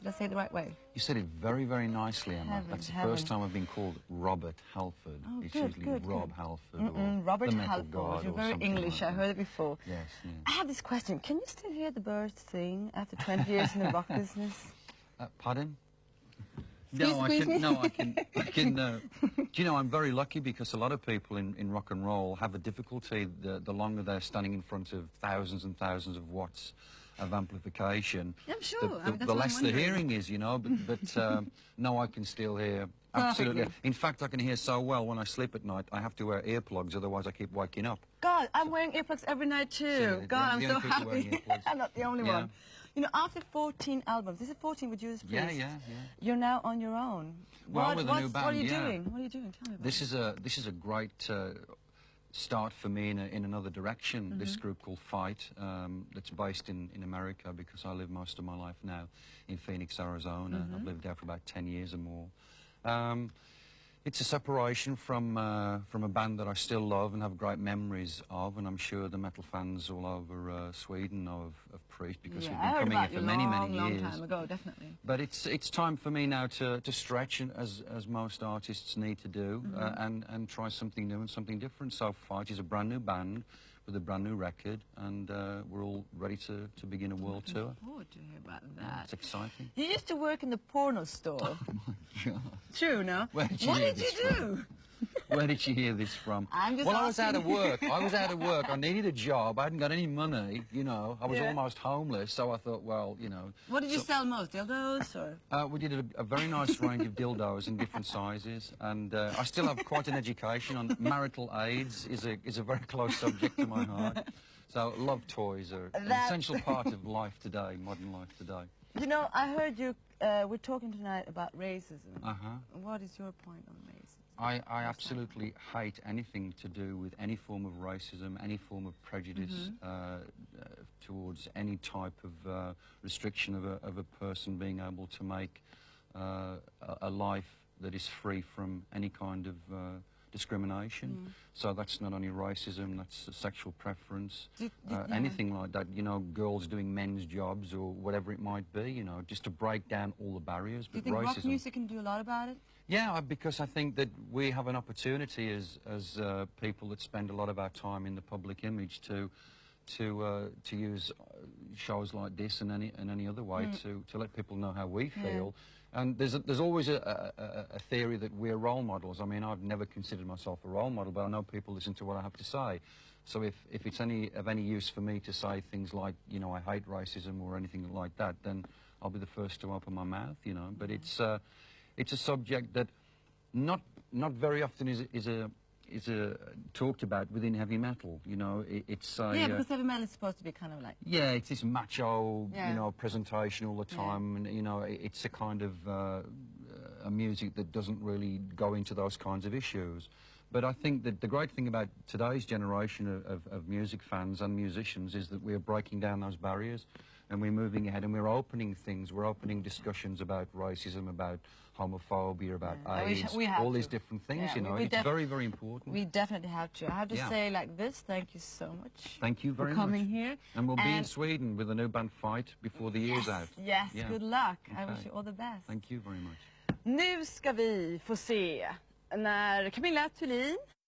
Did I say it the right way? You said it very, very nicely, Emma. Heaven, That's the heaven. first time I've been called Robert Halford. Oh, it's good, usually good, Rob good. Halford or Robert the Metal Halford. God You're or very something English. like I heard it before. Yes, yes. I have this question. Can you still hear the birds sing after 20 years in the rock business? Pardon? Excuse me? No, I can. Do you know, I'm very lucky because a lot of people in rock and roll have a difficulty the longer they're standing in front of thousands and thousands of watts of amplification. I'm sure. The less the hearing is, you know, but no, I can still hear. Absolutely. Perfectly. In fact, I can hear so well when I sleep at night, I have to wear earplugs, otherwise I keep waking up. God, I'm wearing earplugs every night too. So, God, I'm the so only people wearing happy. earplugs. I'm not the only one. You know, after 14 albums, this is 14 with Judas Priest. Yeah. You're now on your own. Well, with a new band, what are you doing? What are you doing? Tell me about it. This is a great start for me in another direction. This group called Fight, that's based in America because I live most of my life now in Phoenix, Arizona. I've lived there for about 10 years or more. It's a separation from a band that I still love and have great memories of, and I'm sure the metal fans all over Sweden know of Priest because we've been coming here for many years. Long time ago, definitely. But it's time for me now to stretch, as most artists need to do, and try something new and something different. So Fight is a brand new band with a brand new record, and we're all ready to begin a world tour. Looking forward to hear about that. It's exciting. You used to work in the porno store. Oh my God. True, no? What did you do? Where did you hear this from? I'm just Well, asking. I was out of work. I needed a job. I hadn't got any money, you know. I was almost homeless, so I thought, well, you know. What did you sell most? Dildos or? We did a very nice range of dildos in different sizes, and I still have quite an education on marital aids. Is a very close subject to my heart. So love toys are an essential part of life today, modern life today. You know, I heard you. We're talking tonight about racism. What is your point on racism? I absolutely hate anything to do with any form of racism, any form of prejudice towards any type of restriction of a person being able to make a life that is free from any kind of discrimination. So that's not only racism, that's sexual preference, anything like that, you know, girls doing men's jobs or whatever it might be, you know, just to break down all the barriers. Do you think rock music can do a lot about it? Yeah, because I think that we have an opportunity as people that spend a lot of our time in the public image to use shows like this and any other way to let people know how we feel. And there's always a theory that we're role models. I mean, I've never considered myself a role model, but I know people listen to what I have to say. So if it's of any use for me to say things like, you know, I hate racism or anything like that, then I'll be the first to open my mouth, you know. But it's a subject that not very often is talked about within heavy metal, you know. It's because heavy metal is supposed to be kind of like... Yeah, it's this macho, you know, presentation all the time, and, you know, it's a kind of a music that doesn't really go into those kinds of issues. But I think that the great thing about today's generation of music fans and musicians is that we're breaking down those barriers, and we're moving ahead, and we're opening things. We're opening discussions about racism, about homophobia, about AIDS, all these different things, you know. It's very, very important. We definitely have to. I have to say like this, thank you so much. Thank you very much for coming here. And we'll be in Sweden with a new band Fight before the year's out. Yes, good luck. I wish you all the best. Thank you very much. Nu ska vi få se när Camilla Thulin